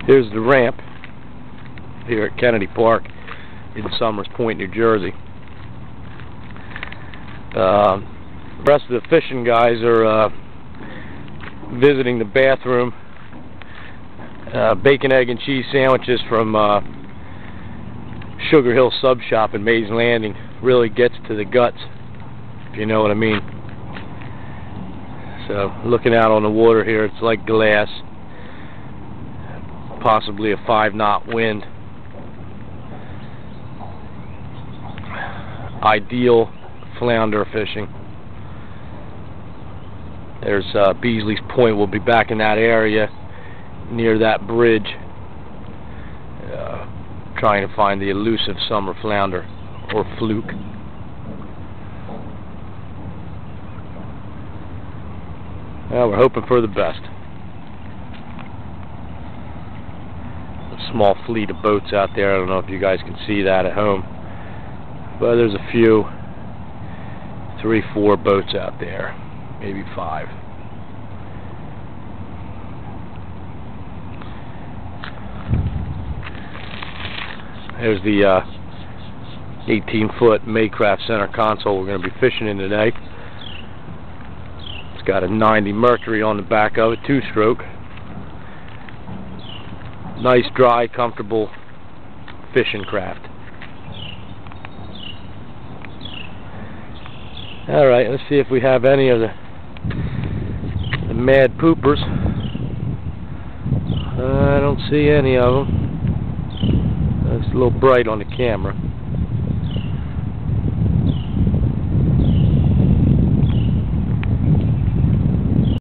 Here's the ramp here at Kennedy Park in Somers Point, New Jersey. The rest of the fishing guys are visiting the bathroom. Bacon, egg, and cheese sandwiches from Sugar Hill Sub Shop in Mays Landing really gets to the guts, if you know what I mean. So, looking out on the water here, it's like glass. Possibly a 5-knot wind. Ideal flounder fishing. There's Beasley's Point. We'll be back in that area near that bridge, trying to find the elusive summer flounder or fluke. Well, we're hoping for the best. A small fleet of boats out there. I don't know if you guys can see that at home, but there's a few, 3, 4 boats out there, maybe 5. There's the 18-foot Maycraft center console we're going to be fishing in today. It's got a 90 Mercury on the back of it, 2-stroke. Nice, dry, comfortable fishing craft. Alright, let's see if we have any of the mad poopers. I don't see any of them. It's a little bright on the camera.